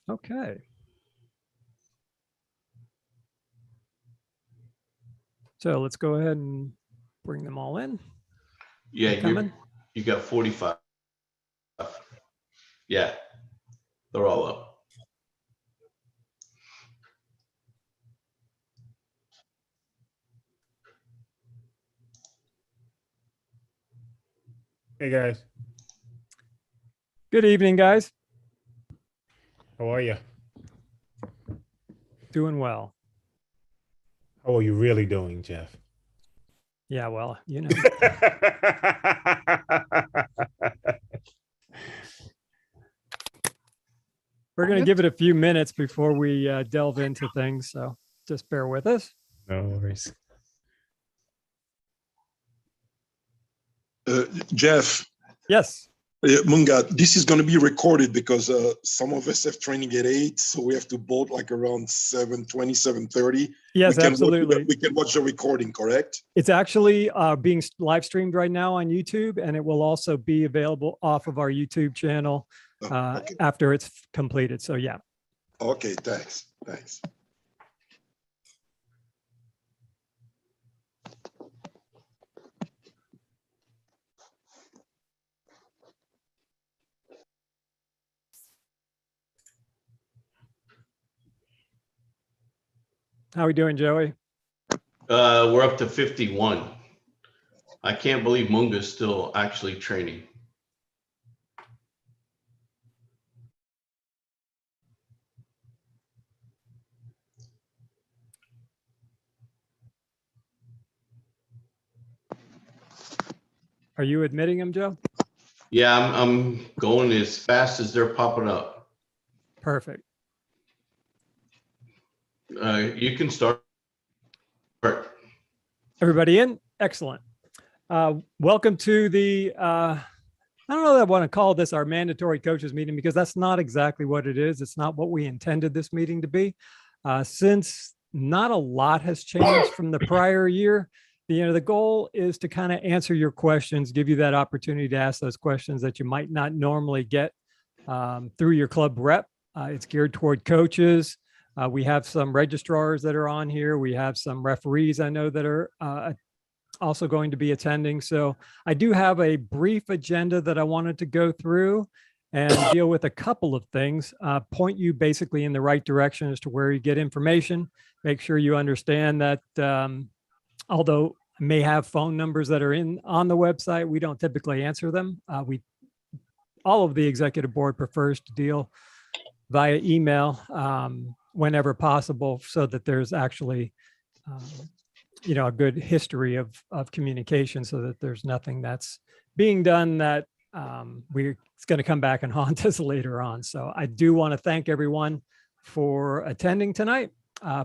Okay. So let's go ahead and bring them all in. Yeah, you got 45. Yeah, they're all up. Hey guys, Good evening, guys. how are you? Doing well. How are you really doing, Jeff? Yeah, well, you know. We're going to give it a few minutes before we delve into things, so just bear with us. No worries. Jeff, Yes. Munga, this is going to be recorded because some of us have training at 8, so we have to bolt like around 7:20, 7:30. Yes, absolutely. We can watch the recording, correct? It's actually being live streamed right now on YouTube, and it will also be available off of our YouTube channel Okay. after it's completed. So yeah. Okay, thanks. Thanks. How are we doing, Joey? We're up to 51. I can't believe Munga's still actually training. Are you admitting him, Joe? Yeah, I'm going as fast as they're popping up. Perfect. You can start. Everybody in? Excellent. Welcome to the, I don't know that I want to call this our mandatory coaches meeting, because that's not exactly what it is. It's not what we intended this meeting to be. Since not a lot has changed from the prior year, the goal is to kind of answer your questions, give you that opportunity to ask those questions that you might not normally get through your club rep. It's geared toward coaches. We have some registrars that are on here. We have some referees I know that are also going to be attending. So I do have a brief agenda that I wanted to go through and deal with a couple of things, point you basically in the right direction as to where you get information. Make sure you understand that although I may have phone numbers that are on the website, we don't typically answer them. All of the executive board prefers to deal via email whenever possible, so that there's actually a good history of communication, so that there's nothing that's being done that it's going to come back and haunt us later on. So I do want to thank everyone for attending tonight.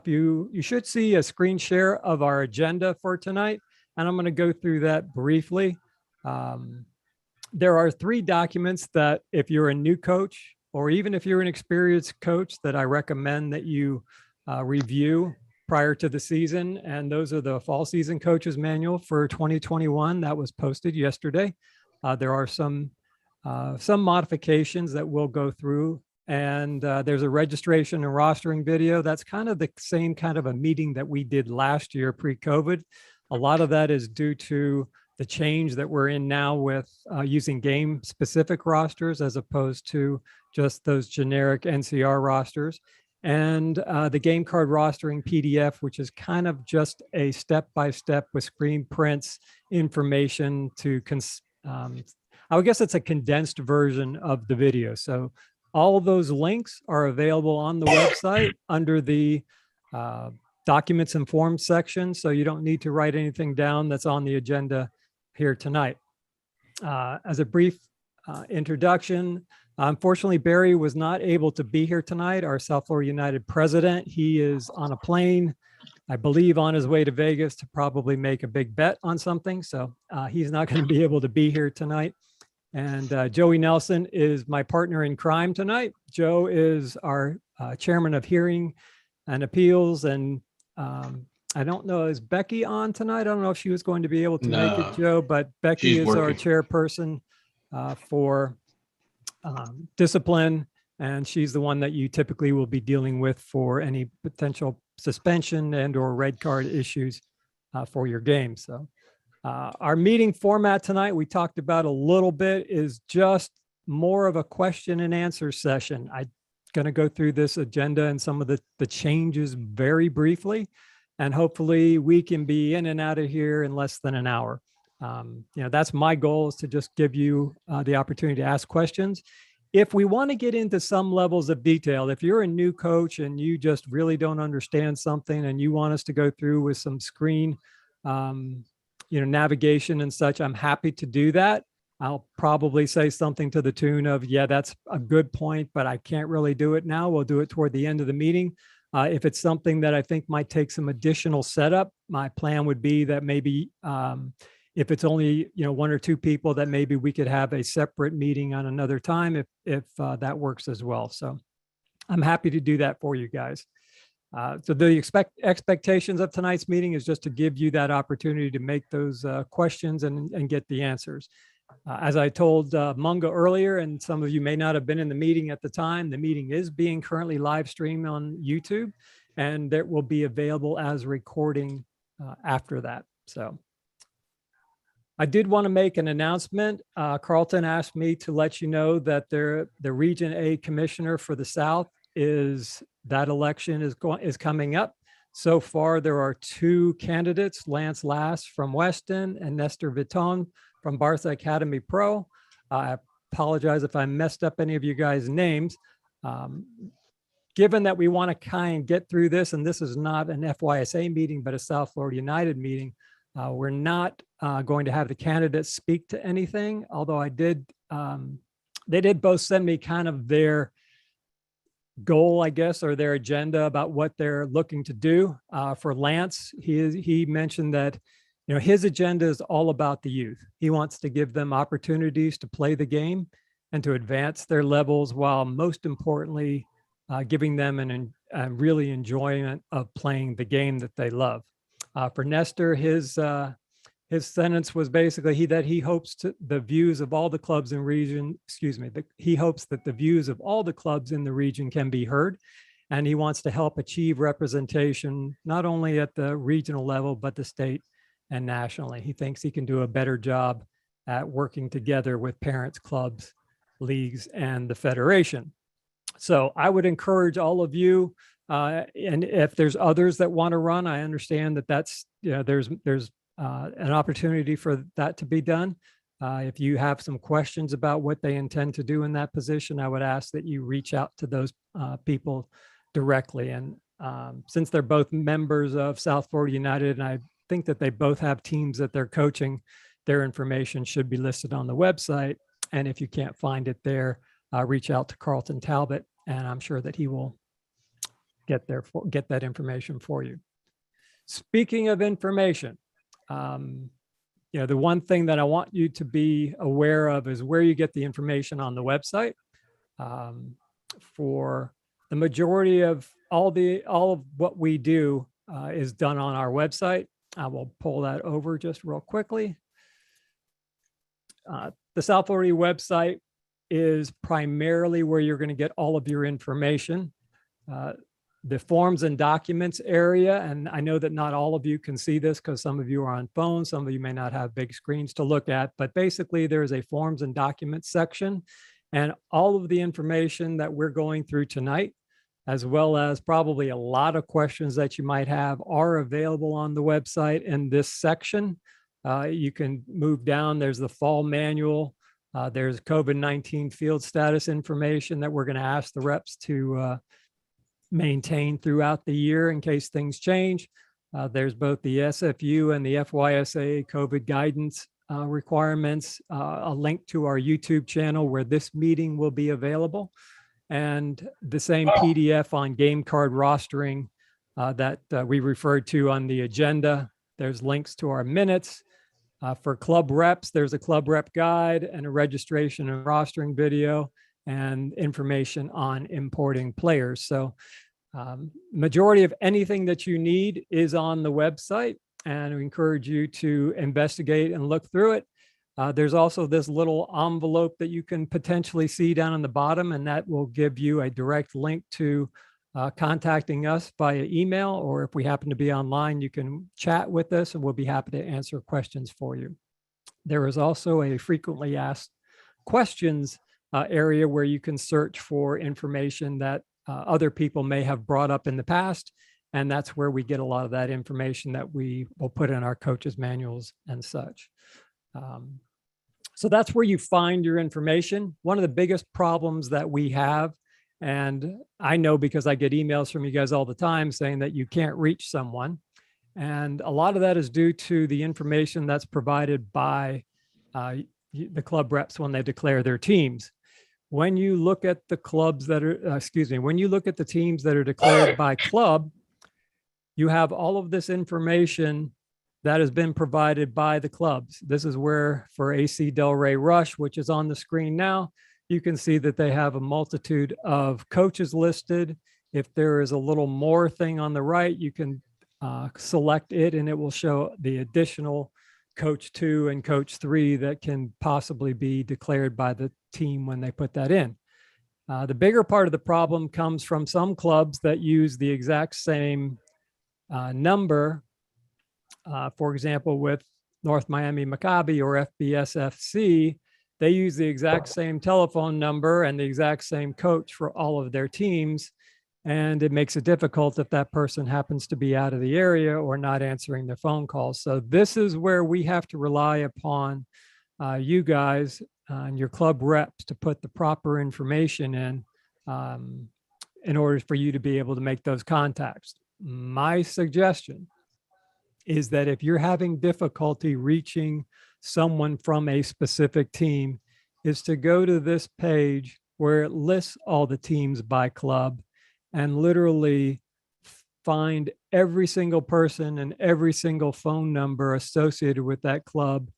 You should see a screen share of our agenda for tonight, and I'm going to go through that briefly. There are 3 documents that if you're a new coach, or even if you're an experienced coach, that I recommend that you review prior to the season. And those are the fall season coaches manual for 2021 that was posted yesterday. There are some modifications that we'll go through, and there's a registration and rostering video. That's kind of the same kind of a meeting that we did last year pre-COVID. A lot of that is due to the change that we're in now with using game specific rosters as opposed to just those generic NCR rosters. And the game card rostering PDF, which is kind of just a step-by-step with screen prints, information to, I guess it's a condensed version of the video. So all of those links are available on the website under the documents and forms section. So you don't need to write anything down that's on the agenda here tonight. As a brief introduction, unfortunately, Barry was not able to be here tonight, our South Florida United president. He is on a plane, I believe, on his way to Vegas to probably make a big bet on something. So he's not going to be able to be here tonight. And Joey Nelson is my partner in crime tonight. Joe is our chairman of hearing and appeals. And I don't know, is Becky on tonight? I don't know if she was going to be able to make it, Joe, but Becky is our chairperson for discipline and she's the one that you typically will be dealing with for any potential suspension and or red card issues for your game. So our meeting format tonight, we talked about a little bit, is just more of a question and answer session. I'm going to go through this agenda and some of the changes very briefly, and hopefully we can be in and out of here in less than an hour. That's my goal, is to just give you the opportunity to ask questions. If we want to get into some levels of detail, if you're a new coach and you just really don't understand something and you want us to go through with some screen, navigation and such, I'm happy to do that. I'll probably say something to the tune of, yeah, that's a good point, but I can't really do it now. We'll do it toward the end of the meeting. If it's something that I think might take some additional setup, my plan would be that maybe if it's only, one or two people, that maybe we could have a separate meeting on another time if that works as well. So I'm happy to do that for you guys. So the expectations of tonight's meeting is just to give you that opportunity to make those questions and get the answers. As I told Munga earlier, and some of you may not have been in the meeting at the time, the meeting is being currently live streamed on YouTube, and that will be available as recording after that. So I did want to make an announcement. Carlton asked me to let you know that the Region A commissioner for the South that election is coming up. So far, there are two candidates, Lance Lass from Weston and Nestor Vitton from Bartha Academy Pro. I apologize if I messed up any of you guys' names. Given that we want to kind of get through this, and this is not an FYSA meeting, but a South Florida United meeting, we're not going to have the candidates speak to anything, although they did both send me kind of their goal, I guess, or their agenda about what they're looking to do. For Lance, he mentioned that his agenda is all about the youth. He wants to give them opportunities to play the game and to advance their levels, while most importantly, giving them a really enjoyment of playing the game that they love. For Nestor, his sentence was basically he hopes the views of all the clubs in region, he hopes that the views of all the clubs in the region can be heard, and he wants to help achieve representation not only at the regional level, but the state and nationally. He thinks he can do a better job at working together with parents, clubs, leagues, and the federation. So I would encourage all of you, and if there's others that want to run, I understand that's there's an opportunity for that to be done. If you have some questions about what they intend to do in that position, I would ask that you reach out to those people directly. And since they're both members of South Florida United, and I think that they both have teams that they're coaching, their information should be listed on the website. And if you can't find it there, reach out to Carlton Talbot, and I'm sure that he will get that information for you. Speaking of information, the one thing that I want you to be aware of is where you get the information on the website. For the majority of all of what we do is done on our website. I will pull that over just real quickly. The South Florida website is primarily where you're going to get all of your information. The forms and documents area, and I know that not all of you can see this because some of you are on phones, some of you may not have big screens to look at, but basically there's a forms and documents section, and all of the information that we're going through tonight, as well as probably a lot of questions that you might have, are available on the website in this section. You can move down. There's the fall manual. There's COVID-19 field status information that we're going to ask the reps to maintain throughout the year in case things change. There's both the SFU and the FYSA COVID guidance requirements, a link to our YouTube channel where this meeting will be available, and the same PDF on game card rostering that we referred to on the agenda. There's links to our minutes. For club reps, there's a club rep guide and a registration and rostering video and information on importing players. So majority of anything that you need is on the website, and we encourage you to investigate and look through it. There's also this little envelope that you can potentially see down on the bottom, and that will give you a direct link to contacting us via email, or if we happen to be online, you can chat with us and we'll be happy to answer questions for you. There is also a frequently asked questions area where you can search for information that other people may have brought up in the past. And that's where we get a lot of that information that we will put in our coaches manuals and such. So that's where you find your information. One of the biggest problems that we have, and I know because I get emails from you guys all the time saying that you can't reach someone. And a lot of that is due to the information that's provided by the club reps when they declare their teams. When you look at the clubs that are, when you look at the teams that are declared by club, you have all of this information that has been provided by the clubs. This is where for AC Delray Rush, which is on the screen now, you can see that they have a multitude of coaches listed. If there is a little more thing on the right, you can select it and it will show the additional coach 2 and coach 3 that can possibly be declared by the team when they put that in. The bigger part of the problem comes from some clubs that use the exact same number. For example, with North Miami Maccabi or FBSFC, they use the exact same telephone number and the exact same coach for all of their teams. And it makes it difficult if that person happens to be out of the area or not answering their phone calls. So this is where we have to rely upon you guys and your club reps to put the proper information in order for you to be able to make those contacts. My suggestion is that if you're having difficulty reaching someone from a specific team, is to go to this page where it lists all the teams by club and literally find every single person and every single phone number associated with that club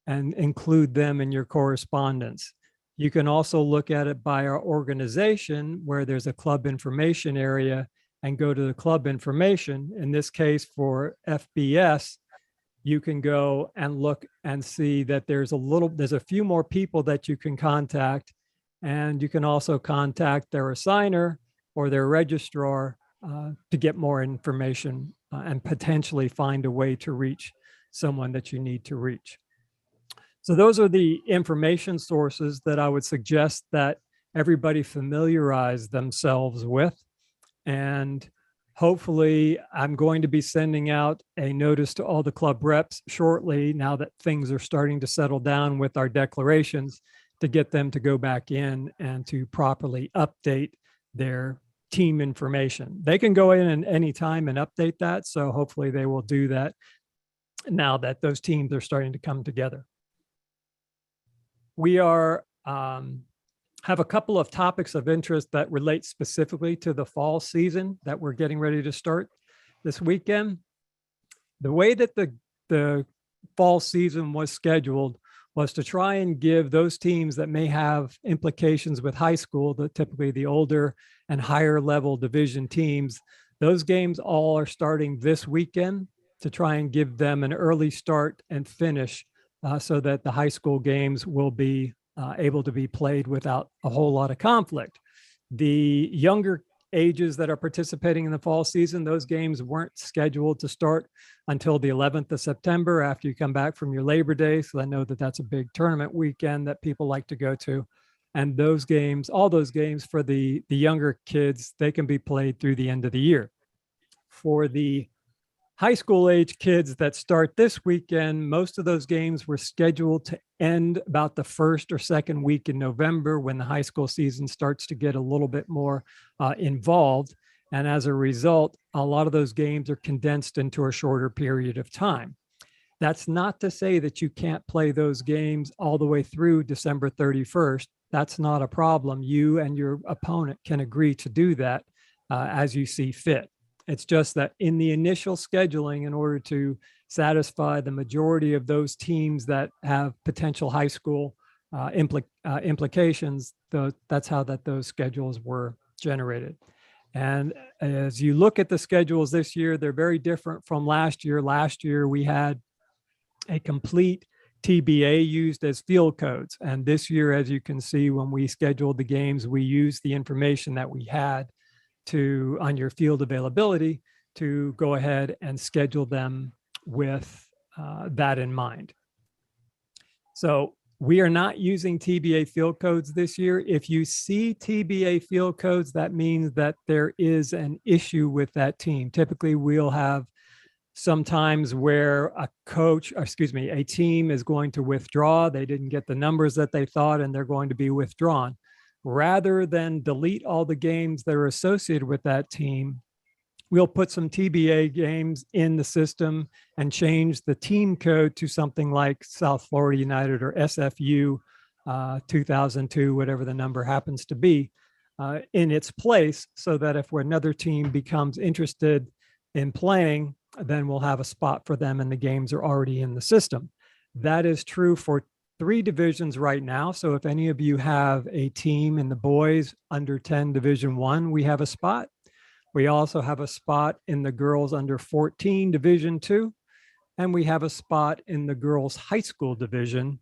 and include them in your correspondence. You can also look at it by our organization where there's a club information area and go to the club information. In this case for FBS, you can go and look and see that there's a few more people that you can contact. And you can also contact their assigner or their registrar to get more information and potentially find a way to reach someone that you need to reach. So those are the information sources that I would suggest that everybody familiarize themselves with. And hopefully I'm going to be sending out a notice to all the club reps shortly now that things are starting to settle down with our declarations to get them to go back in and to properly update their team information. They can go in at any time and update that. So hopefully they will do that now that those teams are starting to come together. We are have a couple of topics of interest that relate specifically to the fall season that we're getting ready to start this weekend. The way that the fall season was scheduled was to try and give those teams that may have implications with high school, typically the older and higher level division teams, those games all are starting this weekend to try and give them an early start and finish so that the high school games will be able to be played without a whole lot of conflict. The younger ages that are participating in the fall season, those games weren't scheduled to start until the 11th of September after you come back from your Labor Day. So I know that that's a big tournament weekend that people like to go to. And those games, all those games for the younger kids, they can be played through the end of the year. For the high school age kids that start this weekend, most of those games were scheduled to end about the first or second week in November when the high school season starts to get a little bit more involved. And as a result, a lot of those games are condensed into a shorter period of time. That's not to say that you can't play those games all the way through December 31st. That's not a problem. You and your opponent can agree to do that as you see fit. It's just that in the initial scheduling, in order to satisfy the majority of those teams that have potential high school implications, that's how those schedules were generated. And as you look at the schedules this year, they're very different from last year. Last year, we had a complete TBA used as field codes. And this year, as you can see, when we scheduled the games, we used the information that we had on your field availability to go ahead and schedule them with that in mind. So we are not using TBA field codes this year. If you see TBA field codes, that means that there is an issue with that team. Typically, we'll have sometimes where a team is going to withdraw. They didn't get the numbers that they thought, and they're going to be withdrawn. Rather than delete all the games that are associated with that team, we'll put some TBA games in the system and change the team code to something like South Florida United or SFU 2002, whatever the number happens to be, in its place, so that if another team becomes interested in playing, then we'll have a spot for them and the games are already in the system. That is true for 3 divisions right now. So if any of you have a team in the boys under 10 Division I, we have a spot. We also have a spot in the girls under 14 Division II, and we have a spot in the girls high school division.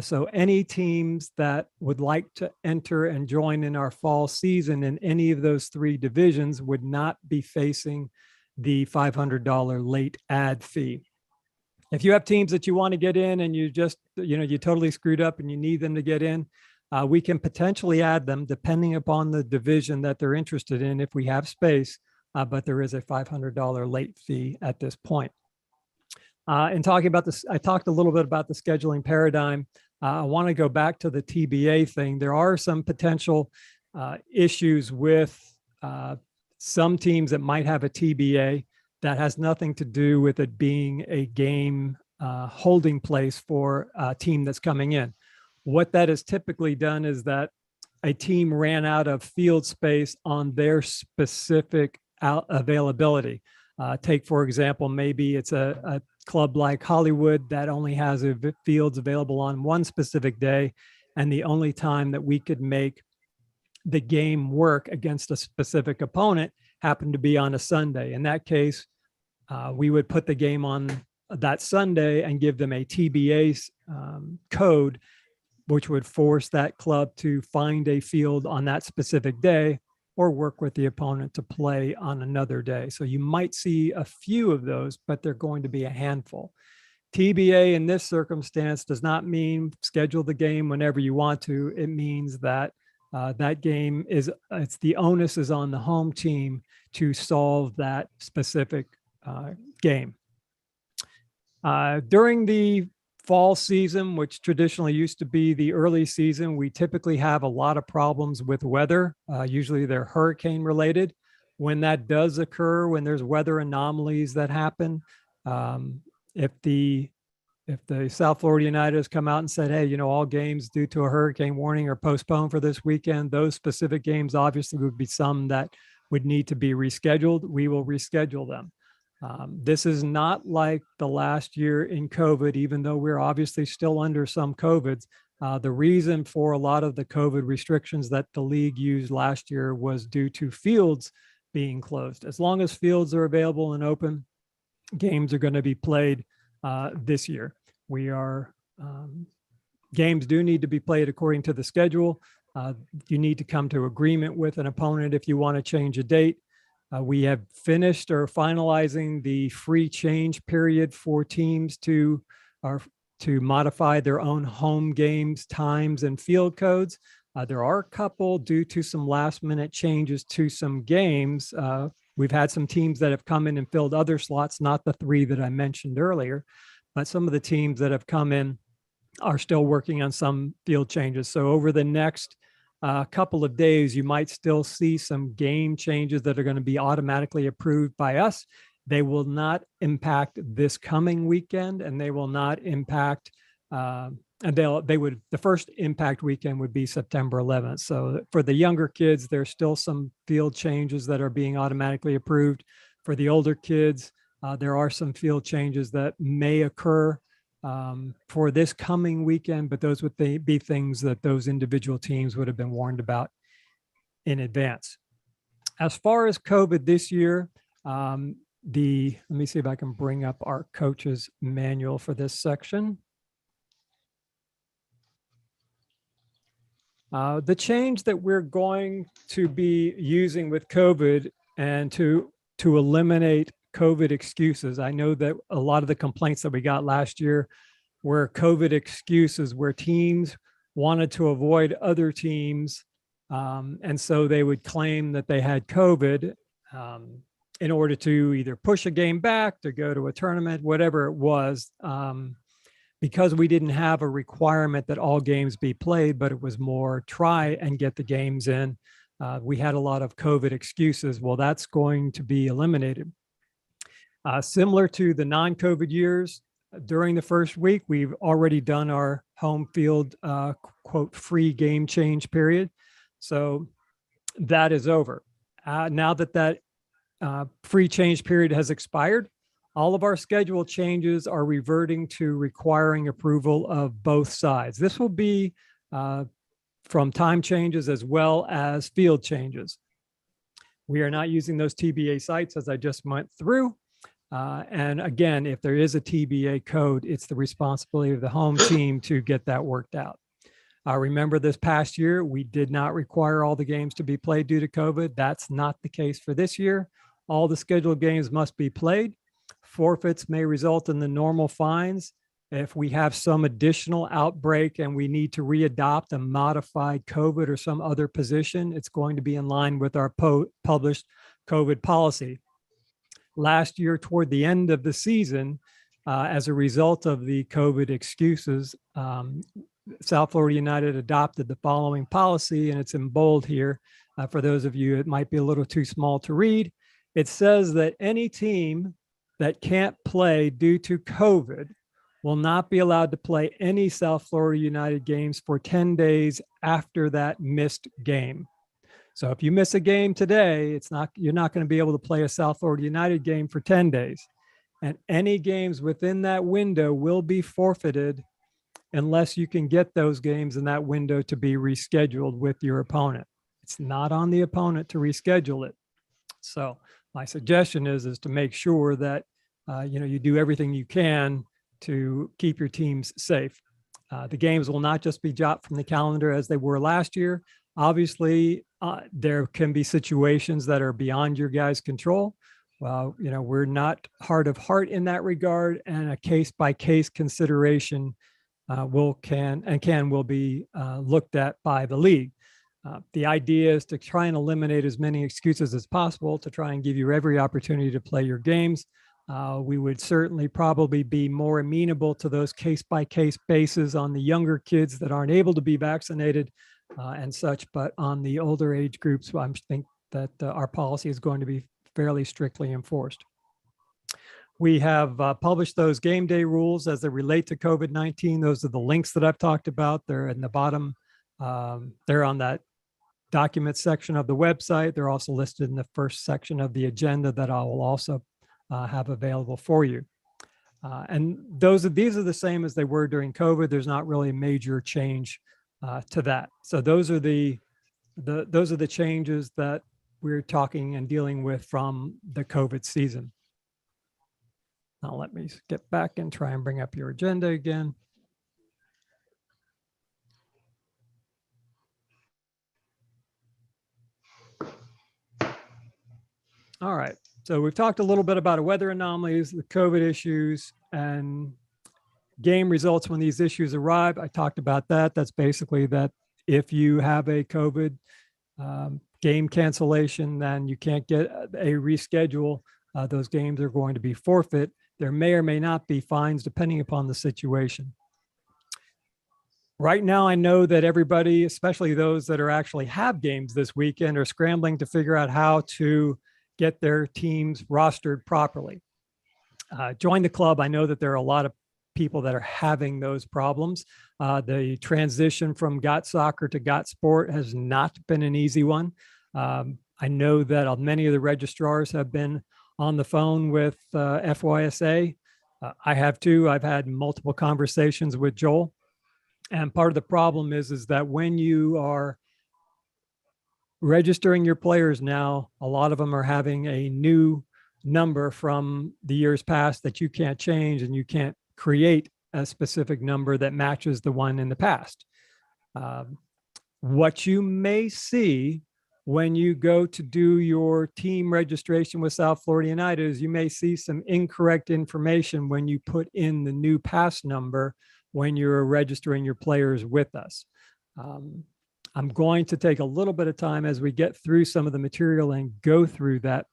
So any teams that would like to enter and join in our fall season in any of those 3 divisions would not be facing the $500 late ad fee. If you have teams that you want to get in and you just, you totally screwed up and you need them to get in, we can potentially add them depending upon the division that they're interested in if we have space, but there is a $500 late fee at this point. In talking about this, I talked a little bit about the scheduling paradigm. I want to go back to the TBA thing. There are some potential issues with some teams that might have a TBA that has nothing to do with it being a game holding place for a team that's coming in. What that is typically done is that a team ran out of field space on their specific availability. Take, for example, maybe it's a club like Hollywood that only has fields available on one specific day, and the only time that we could make the game work against a specific opponent happened to be on a Sunday. In that case, we would put the game on that Sunday and give them a TBA code, which would force that club to find a field on that specific day or work with the opponent to play on another day. So you might see a few of those, but they're going to be a handful. TBA in this circumstance does not mean schedule the game whenever you want to. It means that that game the onus is on the home team to solve that specific game. During the fall season, which traditionally used to be the early season, we typically have a lot of problems with weather. Usually they're hurricane related. When that does occur, when there's weather anomalies that happen, if the South Florida United has come out and said, hey, all games due to a hurricane warning are postponed for this weekend, those specific games obviously would be some that would need to be rescheduled. We will reschedule them. This is not like the last year in COVID, even though we're obviously still under some COVIDs. The reason for a lot of the COVID restrictions that the league used last year was due to fields being closed. As long as fields are available and open, games are going to be played this year. Games do need to be played according to the schedule. You need to come to agreement with an opponent if you want to change a date. We have finished or finalizing the free change period for teams to modify their own home games, times, and field codes. There are a couple due to some last minute changes to some games. We've had some teams that have come in and filled other slots, not the 3 that I mentioned earlier, but some of the teams that have come in are still working on some field changes. So over the next couple of days, you might still see some game changes that are going to be automatically approved by us. They will not impact this coming weekend, and they will not impact, the first impact weekend would be September 11th. So for the younger kids, there's still some field changes that are being automatically approved. For the older kids, there are some field changes that may occur for this coming weekend, but those would be things that those individual teams would have been warned about in advance. As far as COVID this year, let me see if I can bring up our coaches manual for this section. The change that we're going to be using with COVID and to eliminate COVID excuses. I know that a lot of the complaints that we got last year were COVID excuses, where teams wanted to avoid other teams. And so they would claim that they had COVID in order to either push a game back, to go to a tournament, whatever it was. Because we didn't have a requirement that all games be played, but it was more try and get the games in. We had a lot of COVID excuses. Well, that's going to be eliminated. Similar to the non-COVID years, during the first week, we've already done our home field, quote, free game change period. So that is over. Now that that free change period has expired, all of our schedule changes are reverting to requiring approval of both sides. This will be from time changes as well as field changes. We are not using those TBA sites, as I just went through. And again, if there is a TBA code, it's the responsibility of the home team to get that worked out. Remember, this past year, we did not require all the games to be played due to COVID. That's not the case for this year. All the scheduled games must be played. Forfeits may result in the normal fines. If we have some additional outbreak and we need to readopt a modified COVID or some other position, it's going to be in line with our published COVID policy. Last year, toward the end of the season, as a result of the COVID excuses, South Florida United adopted the following policy, and it's in bold here. For those of you, it might be a little too small to read. It says that any team that can't play due to COVID will not be allowed to play any South Florida United games for 10 days after that missed game. So if you miss a game today, you're not going to be able to play a South Florida United game for 10 days. And any games within that window will be forfeited unless you can get those games in that window to be rescheduled with your opponent. It's not on the opponent to reschedule it. So my suggestion is to make sure that you do everything you can to keep your teams safe. The games will not just be dropped from the calendar as they were last year. Obviously, there can be situations that are beyond your guys' control. Well, we're not heart of heart in that regard, and a case-by-case consideration will be looked at by the league. The idea is to try and eliminate as many excuses as possible to try and give you every opportunity to play your games. We would certainly probably be more amenable to those case-by-case basis on the younger kids that aren't able to be vaccinated and such, but on the older age groups, I think that our policy is going to be fairly strictly enforced. We have published those game day rules as they relate to COVID-19. Those are the links that I've talked about. They're in the bottom. They're on that document section of the website. They're also listed in the first section of the agenda that I will also have available for you. And these are the same as they were during COVID. There's not really a major change to that. So those are the changes that we're talking and dealing with from the COVID season. Now let me get back and try and bring up your agenda again. All right. So we've talked a little bit about weather anomalies, the COVID issues, and game results when these issues arrive. I talked about that. That's basically that if you have a COVID game cancellation, then you can't get a reschedule. Those games are going to be forfeit. There may or may not be fines depending upon the situation. Right now, I know that everybody, especially those that actually have games this weekend, are scrambling to figure out how to get their teams rostered properly. Join the club. I know that there are a lot of people that are having those problems. The transition from GOT soccer to GOT sport has not been an easy one. I know that many of the registrars have been on the phone with FYSA. I have too. I've had multiple conversations with Joel. And part of the problem is that when you are registering your players now, a lot of them are having a new number from the years past that you can't change, and you can't create a specific number that matches the one in the past. What you may see when you go to do your team registration with South Florida United is you may see some incorrect information when you put in the new pass number when you're registering your players with us. I'm going to take a little bit of time as we get through some of the material and go through that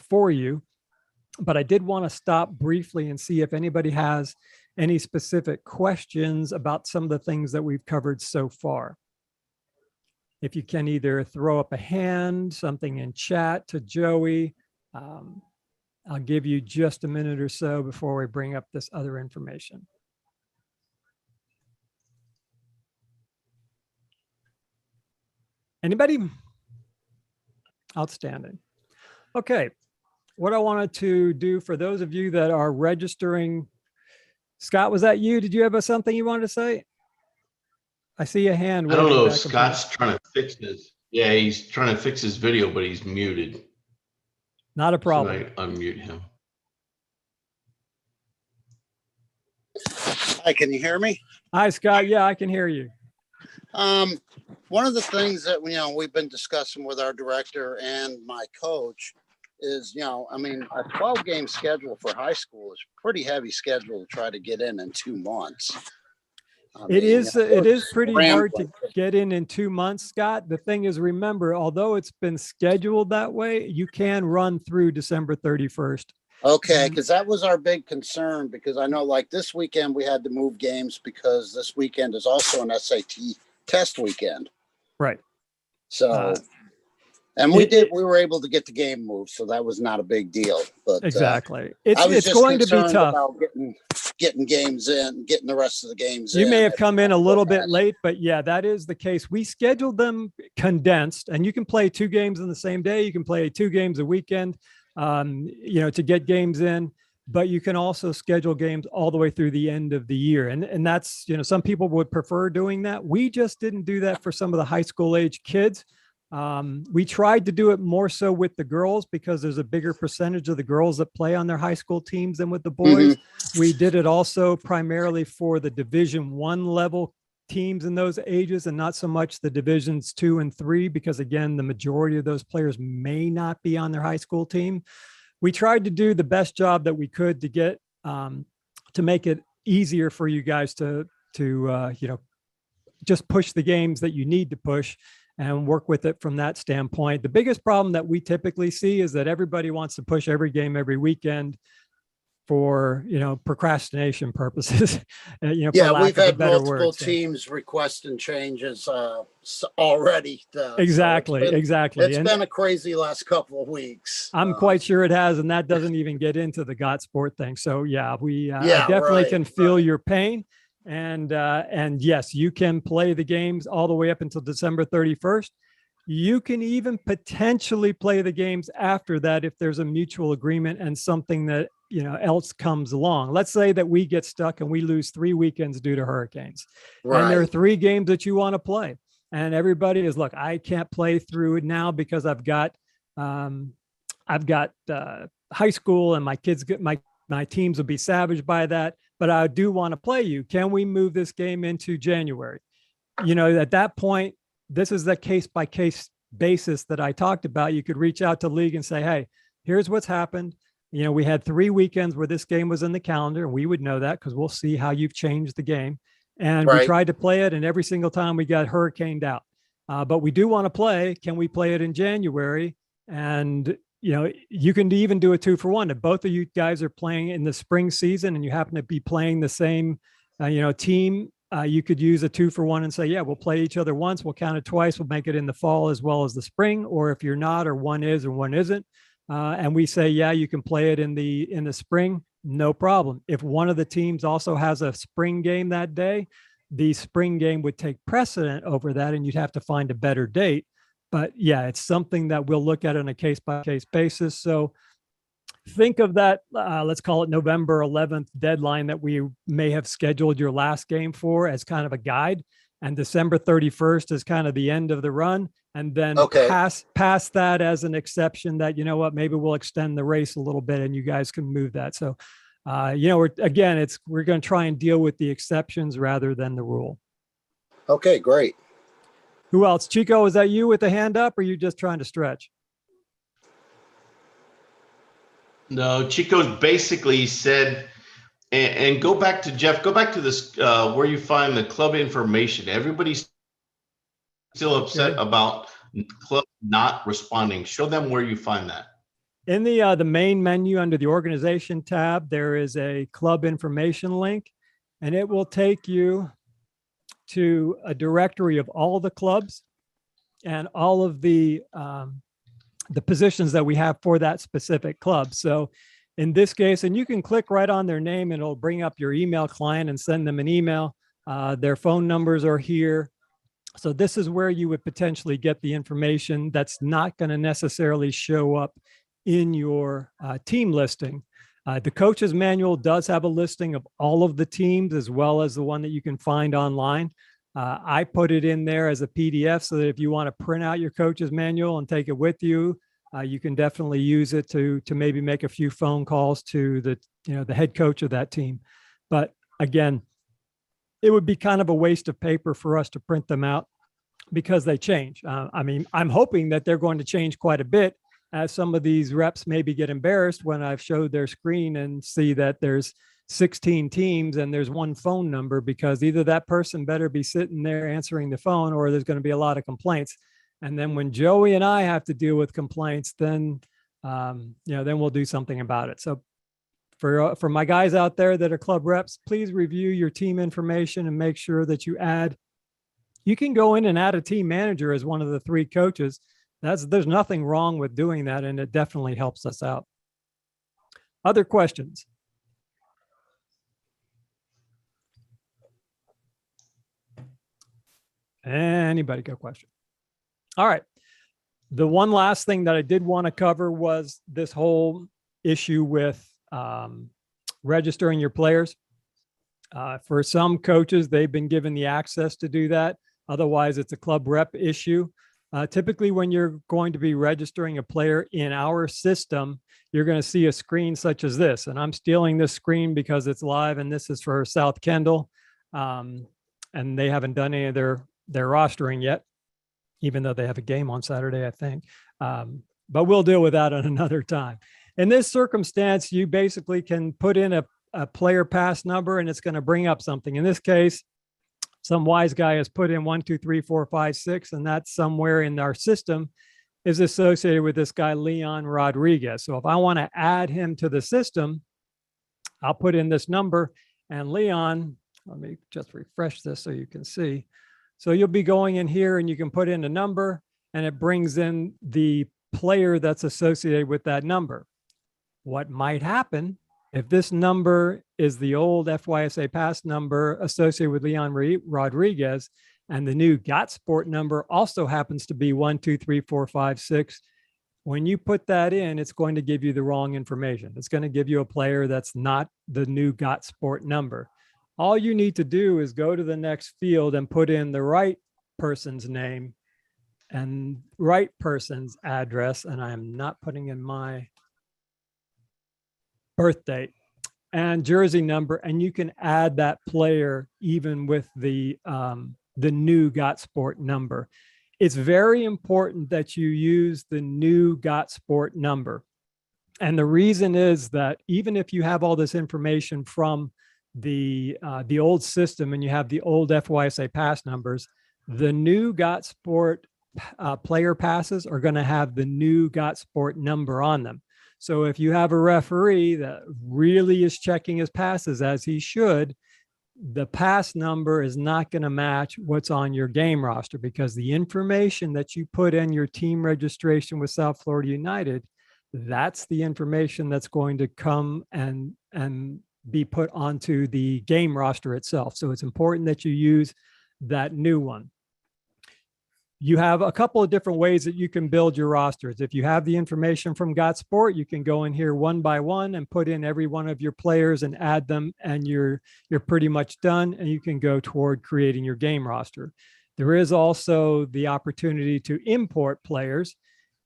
for you. But I did want to stop briefly and see if anybody has any specific questions about some of the things that we've covered so far. If you can either throw up a hand, something in chat to Joey. I'll give you just a minute or so before we bring up this other information. Anybody? Outstanding. Okay. What I wanted to do for those of you that are registering, Scott, was that you? Did you have something you wanted to say? I see a hand. I don't waving know. back and forth. Scott's trying to fix his. Yeah, he's trying to fix his video, but he's muted. Not a So problem. I unmute him. Hi, can you hear me? Hi, Scott. Yeah, I can hear you. One of the things that we've been discussing with our director and my coach is, I mean, a 12-game schedule for high school is a pretty heavy schedule to try to get in 2 months. It is pretty hard to rambling. get in 2 months, Scott. The thing is, remember, although it's been scheduled that way, you can run through December 31st. Okay, because that was our big concern, because I know like this weekend we had to move games because this weekend is also an SAT test weekend. Right. So, and we were able to get the game moved, so that was not a big deal. But exactly. I was It's just going to be concerned tough. about getting games in, getting the rest of the games in. You may have come in a little bit late, but yeah, that is the case. We scheduled them condensed, and you can play 2 games in the same day. You can play 2 games a weekend, to get games in, but you can also schedule games all the way through the end of the year. And that's, some people would prefer doing that. We just didn't do that for some of the high school age kids. We tried to do it more so with the girls because there's a bigger percentage of the girls that play on their high school teams than with the boys. We did it also primarily for the Division I level teams in those ages and not so much the divisions 2 and 3, because again, the majority of those players may not be on their high school team. We tried to do the best job that we could to get, to make it easier for you guys to just push the games that you need to push and work with it from that standpoint. The biggest problem that we typically see is that everybody wants to push every game every weekend for, procrastination purposes. Yeah, we've had multiple teams requesting changes already. Exactly. It's been a crazy last couple of weeks. I'm quite sure it has, and that doesn't even get into the GOT sport thing. So yeah, I definitely can feel your pain. And yes, you can play the games all the way up until December 31st. You can even potentially play the games after that if there's a mutual agreement and something that else comes along. Let's say that we get stuck and we lose 3 weekends due to hurricanes, and there are 3 games that you want to play, and everybody is, look, I can't play through it now because I've got high school and my kids get my teams will be savaged by that, but I do want to play you. Can we move this game into January? At that point, this is the case by case basis that I talked about. You could reach out to league and say, hey, here's what's happened. We had 3 weekends where this game was in the calendar, and we would know that because we'll see how you've changed the game. And we tried to play it, and every single time we got hurricaned out. But we do want to play. Can we play it in January? And, you can even do a 2-for-1. If both of you guys are playing in the spring season and you happen to be playing the same, team, you could use a 2-for-1 and say, yeah, we'll play each other once. We'll count it twice. We'll make it in the fall as well as the spring. Or if you're not, or one is or one isn't, and we say, yeah, you can play it in the spring, no problem. If one of the teams also has a spring game that day, the spring game would take precedent over that, and you'd have to find a better date. But yeah, it's something that we'll look at on a case-by-case basis. So think of that, let's call it November 11th deadline that we may have scheduled your last game for as kind of a guide. And December 31st is kind of the end of the run. And then pass that as an exception that, maybe we'll extend the race a little bit and you guys can move that. So, we're going to try and deal with the exceptions rather than the rule. Okay, great. Who else? Chico, is that you with the hand up, or are you just trying to stretch? No, Chico's basically said, and go back to Jeff, go back to this, where you find the club information. Everybody's still upset Okay. about club not responding. Show them where you find that. In the main menu under the organization tab, there is a club information link, and it will take you to a directory of all the clubs and all of the positions that we have for that specific club. So in this case, and you can click right on their name and it'll bring up your email client and send them an email. Their phone numbers are here. So this is where you would potentially get the information that's not going to necessarily show up in your team listing. The coach's manual does have a listing of all of the teams as well as the one that you can find online. I put it in there as a PDF so that if you want to print out your coach's manual and take it with you, you can definitely use it to maybe make a few phone calls to the head coach of that team. But again, it would be kind of a waste of paper for us to print them out because they change. I mean, I'm hoping that they're going to change quite a bit, as some of these reps maybe get embarrassed when I've showed their screen and see that there's 16 teams and there's one phone number, because either that person better be sitting there answering the phone or there's going to be a lot of complaints. And then when Joey and I have to deal with complaints, then, then we'll do something about it. So for my guys out there that are club reps, please review your team information and make sure that you can go in and add a team manager as one of the 3 coaches. There's nothing wrong with doing that, and it definitely helps us out. Other questions? Anybody got a question? All right. The one last thing that I did want to cover was this whole issue with registering your players. For some coaches, they've been given the access to do that. Otherwise, it's a club rep issue. Typically, when you're going to be registering a player in our system, you're going to see a screen such as this. And I'm stealing this screen because it's live, and this is for South Kendall. And they haven't done any of their rostering yet, even though they have a game on Saturday, I think. But we'll deal with that on another time. In this circumstance, you basically can put in a player pass number, and it's going to bring up something. In this case, some wise guy has put in 1, 2, 3, 4, 5, 6, and that's somewhere in our system is associated with this guy, Leon Rodriguez. So if I want to add him to the system, I'll put in this number, and Leon, let me just refresh this so you can see. So you'll be going in here and you can put in a number, and it brings in the player that's associated with that number. What might happen if this number is the old FYSA pass number associated with Leon Rodriguez, and the new GOT Sport number also happens to be 1, 2, 3, 4, 5, 6. When you put that in, it's going to give you the wrong information. It's going to give you a player that's not the new GOT Sport number. All you need to do is go to the next field and put in the right person's name and right person's address. And I'm not putting in my birth date and jersey number, and you can add that player even with the new GOT Sport number. It's very important that you use the new GOT Sport number. And the reason is that even if you have all this information from the old system and you have the old FYSA pass numbers, the new GOT Sport player passes are going to have the new GOT Sport number on them. So if you have a referee that really is checking his passes as he should, the pass number is not going to match what's on your game roster, because the information that you put in your team registration with South Florida United, that's the information that's going to come and be put onto the game roster itself. So it's important that you use that new one. You have a couple of different ways that you can build your rosters. If you have the information from GOT Sport, you can go in here one by one and put in every one of your players and add them, and you're pretty much done, and you can go toward creating your game roster. There is also the opportunity to import players.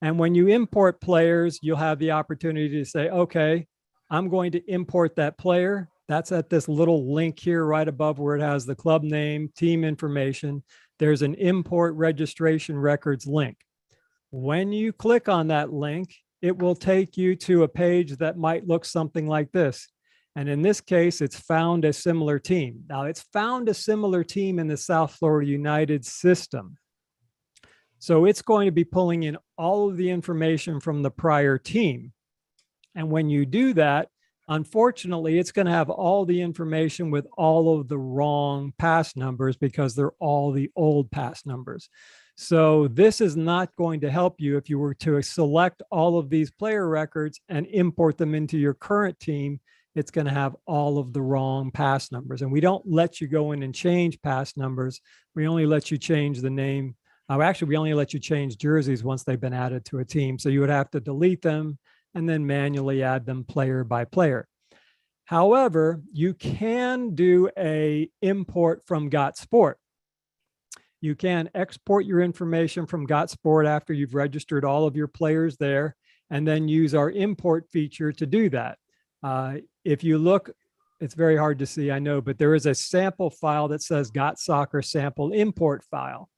And when you import players, you'll have the opportunity to say, okay, I'm going to import that player, That's at this little link here right above where it has the club name, team information. There's an import registration records link. When you click on that link, it will take you to a page that might look something like this. And in this case, it's found a similar team. Now, it's found a similar team in the South Florida United system. So it's going to be pulling in all of the information from the prior team. And when you do that, unfortunately, it's going to have all the information with all of the wrong pass numbers because they're all the old pass numbers. So this is not going to help you if you were to select all of these player records and import them into your current team. It's going to have all of the wrong pass numbers. And we don't let you go in and change pass numbers. We only let you change the name. Actually, we only let you change jerseys once they've been added to a team. So you would have to delete them and then manually add them player by player. However, you can do a import from GotSport. You can export your information from GotSport after you've registered all of your players there, and then use our import feature to do that. If you look, it's very hard to see, I know, but there is a sample file that says Got Soccer sample import file.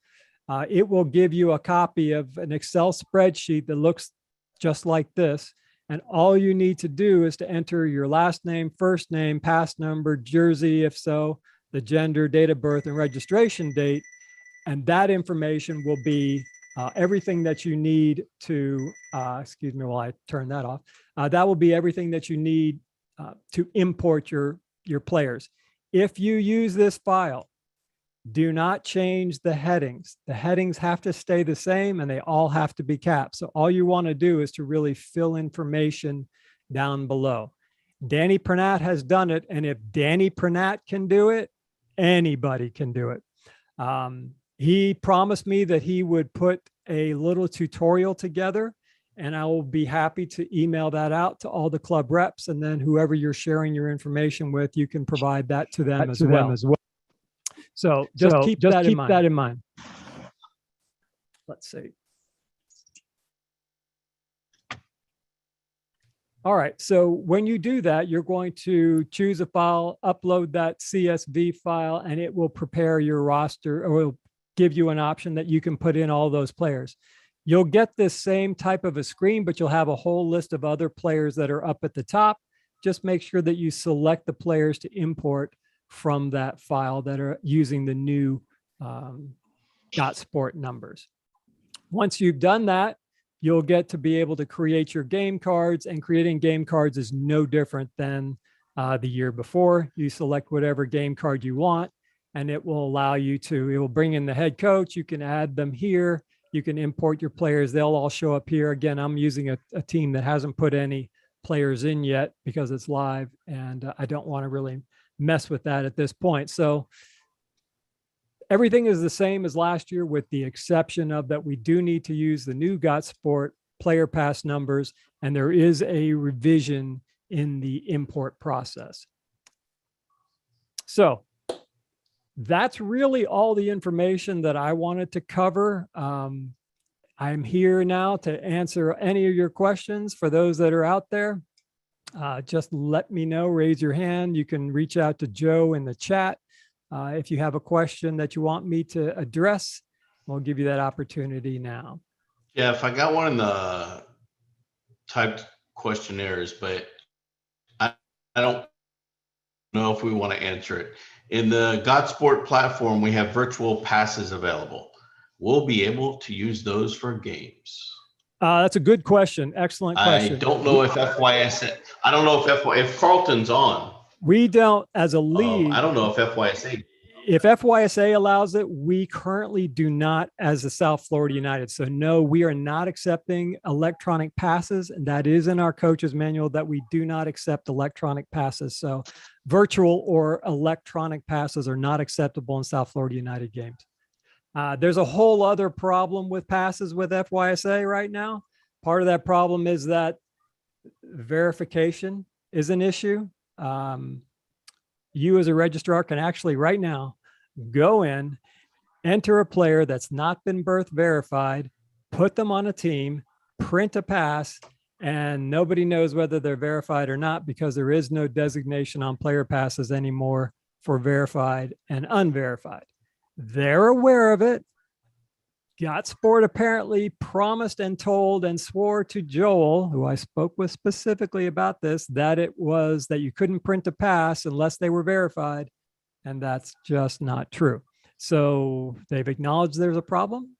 It will give you a copy of an Excel spreadsheet that looks just like this. And all you need to do is to enter your last name, first name, pass number, jersey, if so, the gender, date of birth, and registration date. And that information will be everything that you need to, excuse me while I turn that off. That will be everything that you need to import your players. If you use this file, do not change the headings. The headings have to stay the same and they all have to be capped. So all you want to do is to really fill information down below. Danny Pernat has done it. And if Danny Pernat can do it, anybody can do it. He promised me that he would put a little tutorial together, and I will be happy to email that out to all the club reps. And then whoever you're sharing your information with, you can provide that to them as well. So just keep that in mind. Let's see. All right. So when you do that, you're going to choose a file, upload that CSV file, and it will prepare your roster, or will give you an option that you can put in all those players. You'll get this same type of a screen, but you'll have a whole list of other players that are up at the top. Just make sure that you select the players to import from that file that are using the new .sport numbers. Once you've done that, you'll get to be able to create your game cards, and creating game cards is no different than the year before. You select whatever game card you want, and it will allow you to, it will bring in the head coach. You can add them here. You can import your players. They'll all show up here. Again, I'm using a team that hasn't put any players in yet because it's live, and I don't want to really mess with that at this point. So everything is the same as last year, with the exception of that we do need to use the new GotSport player pass numbers, and there is a revision in the import process. So that's really all the information that I wanted to cover. I'm here now to answer any of your questions. For those that are out there, just let me know, raise your hand. You can reach out to Joe in the chat. If you have a question that you want me to address, we'll give you that opportunity now. Yeah, if I got one in the typed questionnaires, but I don't know if we want to answer it. In the GotSport platform, we have virtual passes available. We'll be able to use those for games. That's a good question. Excellent question. I don't know if FYSA, I don't know if Carlton's on. We don't, as a league. I don't know if FYSA. If FYSA allows it, we currently do not as the South Florida United. So no, we are not accepting electronic passes. And that is in our coach's manual, that we do not accept electronic passes. So virtual or electronic passes are not acceptable in South Florida United games. There's a whole other problem with passes with FYSA right now. Part of that problem is that verification is an issue. You as a registrar can actually right now go in, enter a player that's not been birth verified, put them on a team, print a pass, and nobody knows whether they're verified or not because there is no designation on player passes anymore for verified and unverified. They're aware of it. Got Sport apparently promised and told and swore to Joel, who I spoke with specifically about this, that it was that you couldn't print a pass unless they were verified. And that's just not true. So they've acknowledged there's a problem.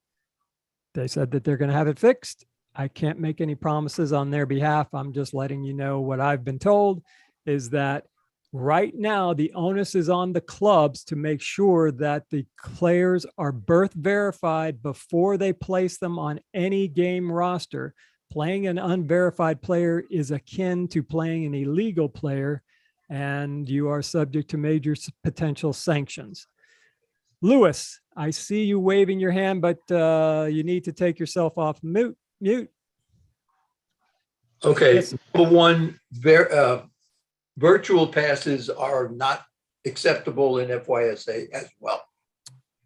They said that they're going to have it fixed. I can't make any promises on their behalf. I'm just letting you know what I've been told is that right now, the onus is on the clubs to make sure that the players are birth verified before they place them on any game roster. Playing an unverified player is akin to playing an illegal player, and you are subject to major potential sanctions. Lewis, I see you waving your hand, but you need to take yourself off mute. Okay, Yes. number one, virtual passes are not acceptable in FYSA as well.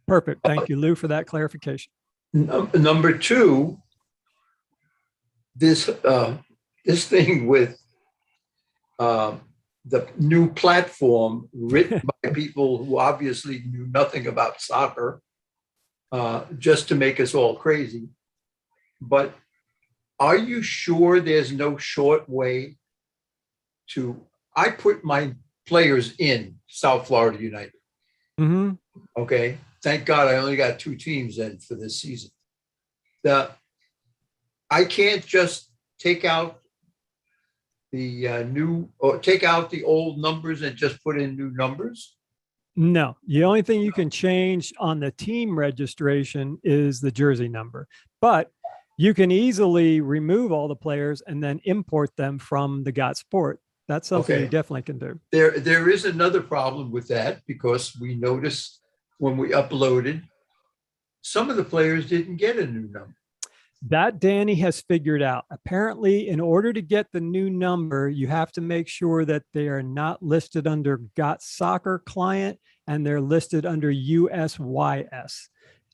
Perfect. Thank you, Lou, for that clarification. Number two, this thing with the new platform written by people who obviously knew nothing about soccer, just to make us all crazy. But are you sure there's no short way to? I put my players in South Florida United. Mm-hmm. Okay. Thank God I only got 2 teams in for this season. I can't just take out the take out the old numbers and just put in new numbers. No, the only thing you can change on the team registration is the jersey number, but you can easily remove all the players and then import them from the Got Sport. That's something you definitely can do. There is another problem with that because we noticed when we uploaded, some of the players didn't get a new number. That Danny has figured out. Apparently, in order to get the new number, you have to make sure that they are not listed under Got Soccer Client and they're listed under USYS.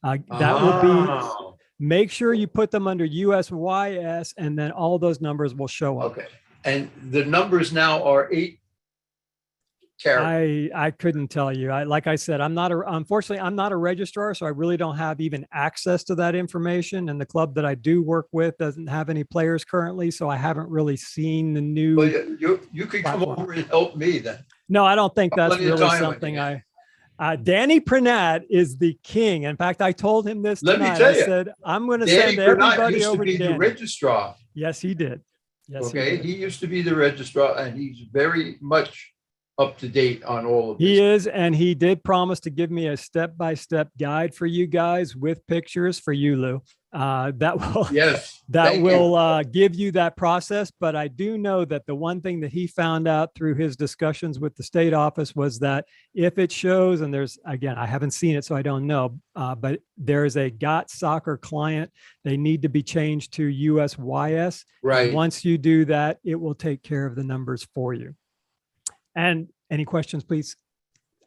That will be, make sure you put them under USYS and then all those numbers will show up. Okay. And the numbers now are 8 characters. I couldn't tell you. Like I said, unfortunately, I'm not a registrar, so I really don't have even access to that information. And the club that I do work with doesn't have any players currently, so I haven't really seen the new. Well, you could come over and help me then. No, I don't think that's Plenty of really time, something Danny Pranat is the king. In fact, I told him this Let me tonight. tell I you, said, I'm going to Danny send Bernard everybody used over to to be the Danny. registrar. Yes, he did. Yes, Okay, he did. he used to be the registrar, and he's very much up to date on all of this. He is, and he did promise to give me a step-by-step guide for you guys with pictures for you, Lou. That will Yes, that thank will give you that process. But I do know that the one thing that he found out through his discussions with the state office was that if it shows, and there's, again, I haven't seen it, so I don't know, but there is a Got Soccer Client. They need to be changed to USYS. Right. Once you do that, it will take care of the numbers for you. And any questions, please?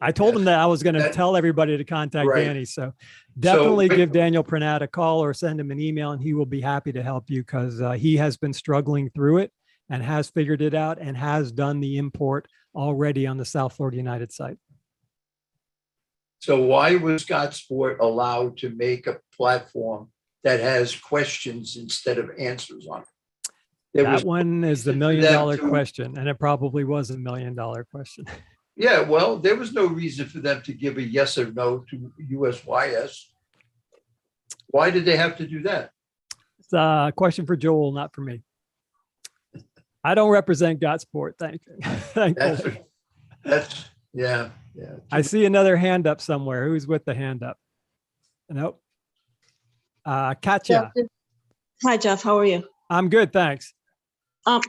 I told him that I was going to tell everybody to contact Right. Danny. So definitely but- give Daniel Pranat a call or send him an email and he will be happy to help you because he has been struggling through it and has figured it out and has done the import already on the South Florida United site. So why was Scott Sport allowed to make a platform that has questions instead of answers on it? That one is the $1 million to- question, and it probably was a $1 million question. Yeah, well, there was no reason for them to give a yes or no to USYS. Why did they have to do that? It's a question for Joel, not for me. I don't represent Got Sport. Thank you. Thankfully. That's yeah. I see another hand up somewhere. Who's with the hand up? Nope. Katya. Hi, Jeff. How are you? I'm good, thanks.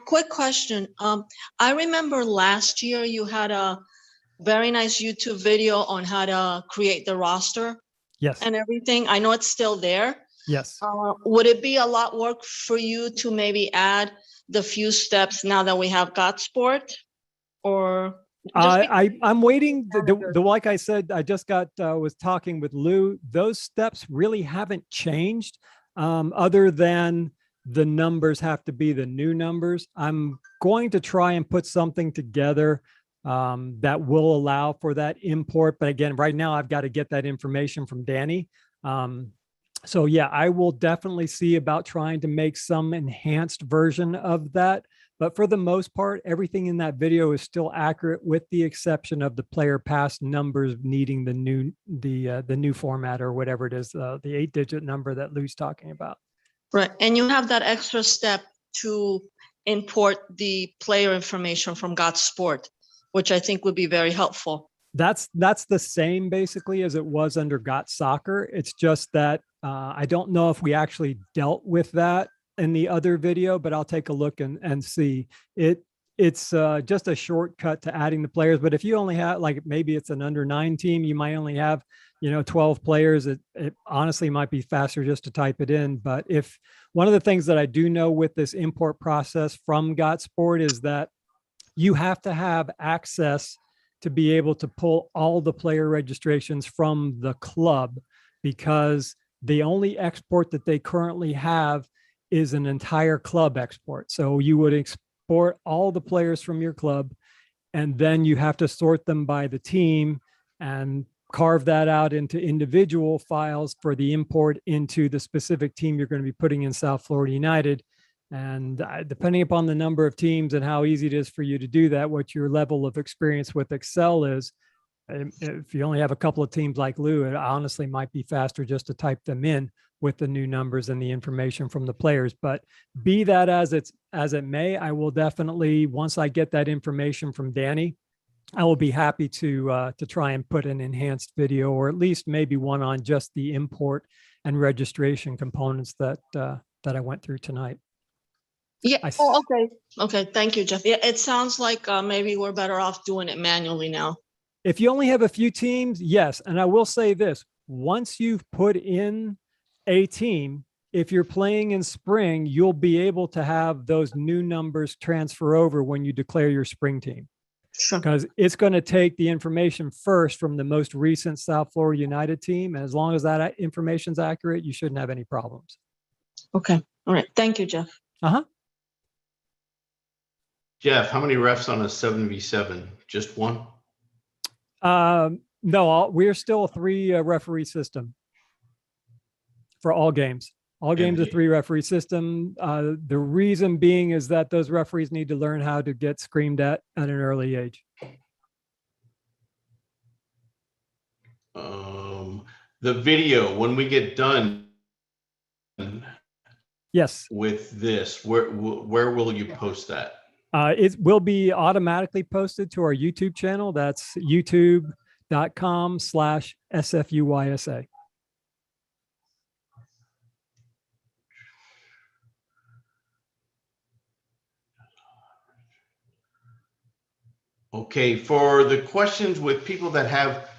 Quick question. I remember last year you had a very nice YouTube video on how to create the roster Yes. and everything. I know it's still there. Yes. Would it be a lot work for you to maybe add the few steps now that we have Got Sport? Or I'm waiting. Like I said, I just was talking with Lou. Those steps really haven't changed other than the numbers have to be the new numbers. I'm going to try and put something together that will allow for that import. But again, right now I've got to get that information from Danny. So yeah, I will definitely see about trying to make some enhanced version of that. But for the most part, everything in that video is still accurate, with the exception of the player pass numbers needing the new format, or whatever it is, the 8-digit number that Lou's talking about. Right. And you have that extra step to import the player information from Got Sport, which I think would be very helpful. That's the same basically as it was under Got Soccer. It's just that I don't know if we actually dealt with that in the other video, but I'll take a look and see. It's just a shortcut to adding the players. But if you only have, like, maybe it's an under 9 team, you might only have, 12 players. It honestly might be faster just to type it in. But if one of the things that I do know with this import process from Got Sport is that you have to have access to be able to pull all the player registrations from the club, because the only export that they currently have is an entire club export. So you would export all the players from your club, and then you have to sort them by the team and carve that out into individual files for the import into the specific team you're going to be putting in South Florida United. And depending upon the number of teams and how easy it is for you to do that, what your level of experience with Excel is, if you only have a couple of teams like Lou, it honestly might be faster just to type them in with the new numbers and the information from the players. But be that as it may, I will definitely, once I get that information from Danny, I will be happy to try and put an enhanced video, or at least maybe one on just the import and registration components that I went through tonight. Yeah. Oh, okay. Okay. Thank you, Jeff. Yeah, it sounds like maybe we're better off doing it manually now. If you only have a few teams, yes. And I will say this, once you've put in a team, if you're playing in spring, you'll be able to have those new numbers transfer over when you declare your spring team. Sure. Because it's going to take the information first from the most recent South Florida United team. And as long as that information is accurate, you shouldn't have any problems. Okay. All right. Thank you, Jeff. Uh-huh. Jeff, how many refs on a 7v7? Just one? No, we're still a 3 referee system for all games. All games a 3 referee system. The reason being is that those referees need to learn how to get screamed at an early age. The video, when we get done Yes. with this, where will you post that? It will be automatically posted to our YouTube channel. That's youtube.com/SFUYSA. Okay, for the questions with people that have,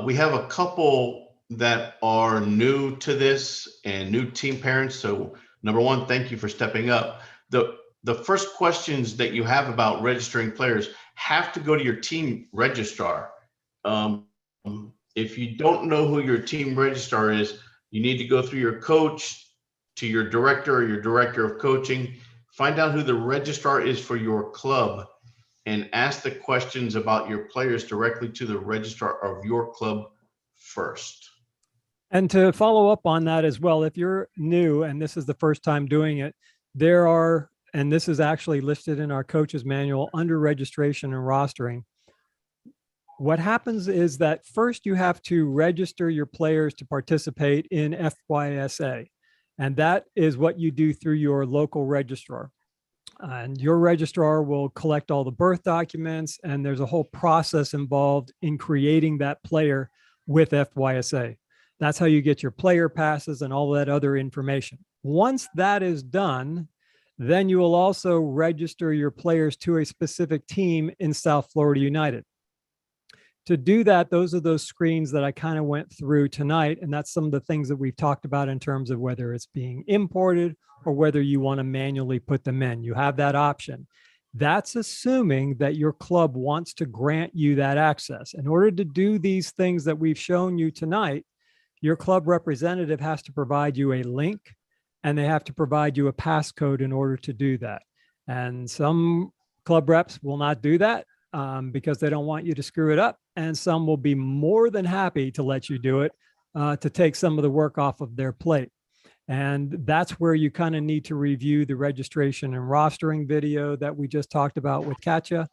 we have a couple that are new to this and new team parents. So number one, thank you for stepping up. The first questions that you have about registering players have to go to your team registrar. If you don't know who your team registrar is, you need to go through your coach to your director or your director of coaching, find out who the registrar is for your club, and ask the questions about your players directly to the registrar of your club first. And to follow up on that as well, if you're new and this is the first time doing it, there are, and this is actually listed in our coach's manual under registration and rostering. What happens is that first you have to register your players to participate in FYSA. And that is what you do through your local registrar. And your registrar will collect all the birth documents, and there's a whole process involved in creating that player with FYSA. That's how you get your player passes and all that other information. Once that is done, then you will also register your players to a specific team in South Florida United. To do that, those are those screens that I kind of went through tonight. And that's some of the things that we've talked about in terms of whether it's being imported or whether you want to manually put them in. You have that option. That's assuming that your club wants to grant you that access. In order to do these things that we've shown you tonight, your club representative has to provide you a link and they have to provide you a passcode in order to do that. And some club reps will not do that because they don't want you to screw it up. And some will be more than happy to let you do it to take some of the work off of their plate. And that's where you kind of need to review the registration and rostering video that we just talked about with Katja.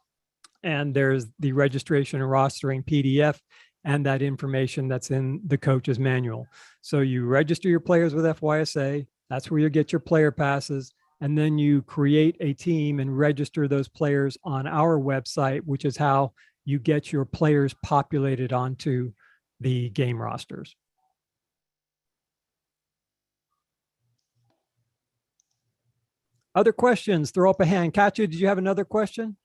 And there's the registration and rostering PDF and that information that's in the coach's manual. So you register your players with FYSA. That's where you get your player passes. And then you create a team and register those players on our website, which is how you get your players populated onto the game rosters. Other questions? Throw up a hand. Katja, did you have another question?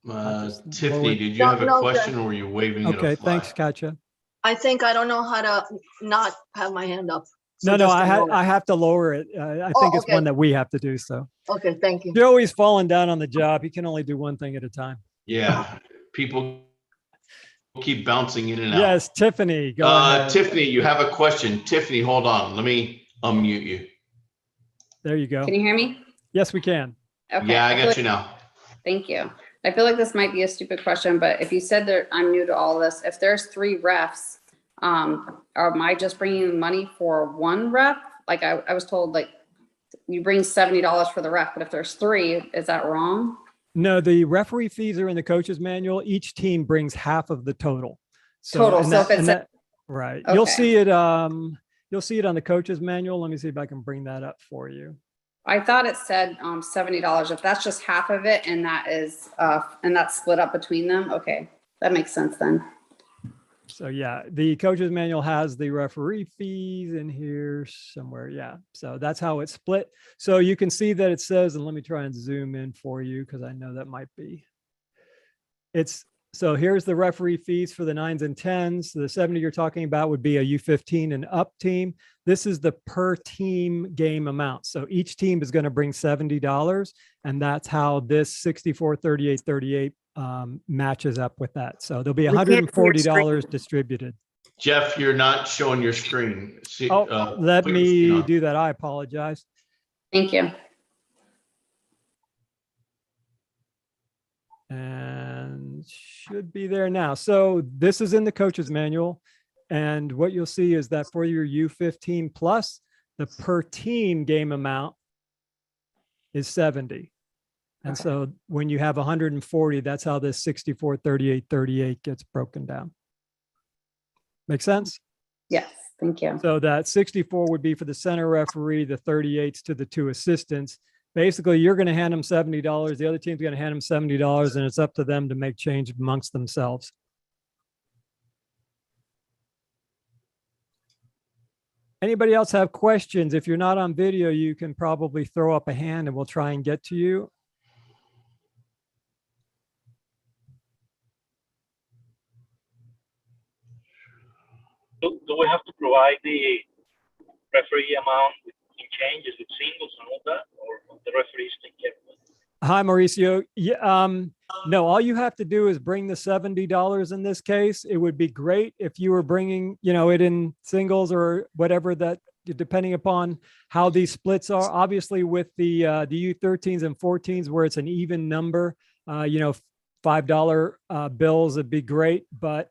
Tiffany, did you have a question or were you waving it? Okay, thanks, Katja. I think I don't know how to not have my hand up. So No, just ignore it. I have to lower it. I think it's okay. one that we have to do. So Okay, thank you. Joey's falling down on the job. He can only do one thing at a time. Yeah, people keep bouncing in and out. Yes, Tiffany, go ahead. Tiffany, you have a question. Tiffany, hold on. Let me unmute you. There you go. Can you hear me? Yes, we can. Okay. Yeah, I feel got you like- now. Thank you. I feel like this might be a stupid question, but if you said that I'm new to all this, if there's 3 refs, am I just bringing money for one ref? Like I was told, like you bring $70 for the ref, but if there's 3, is that wrong? No, the referee fees are in the coach's manual. Each team brings half of the total. Total. and So if it's right, Okay. you'll see it. You'll see it on the coach's manual. Let me see if I can bring that up for you. I thought it said $70. If that's just half of it, and that is and that's split up between them, okay, that makes sense then. So yeah, the coach's manual has the referee fees in here somewhere. Yeah. So that's how it's split. So you can see that it says, and let me try and zoom in for you because I know that might be. So here's the referee fees for the 9s and 10s. The 70 you're talking about would be a U15 and up team. This is the per team game amount. So each team is going to bring $70, and that's how this 64, 38, 38 matches up with that. So there'll be $140 distributed. Jeff, you're not showing your screen. See, Let put your screen me on. do that. I apologize. Thank you. And should be there now. So this is in the coach's manual. And what you'll see is that for your U15 plus, the per team game amount is 70. And Okay. so when you have 140, that's how this 64, 38, 38 gets broken down. Make sense? Yes, thank you. So that 64 would be for the center referee, the 38s to the 2 assistants. Basically, you're going to hand them $70. The other team's going to hand them $70, and it's up to them to make change amongst themselves. Anybody else have questions? If you're not on video, you can probably throw up a hand and we'll try and get to you. Do we have to provide the referee amount in changes with singles and all that, or the referees take care of it? Hi, Mauricio. Yeah, no, all you have to do is bring the $70 in this case. It would be great if you were bringing, it in singles or whatever that, depending upon how these splits are. Obviously, with the U13s and 14s where it's an even number, $5 bills would be great, but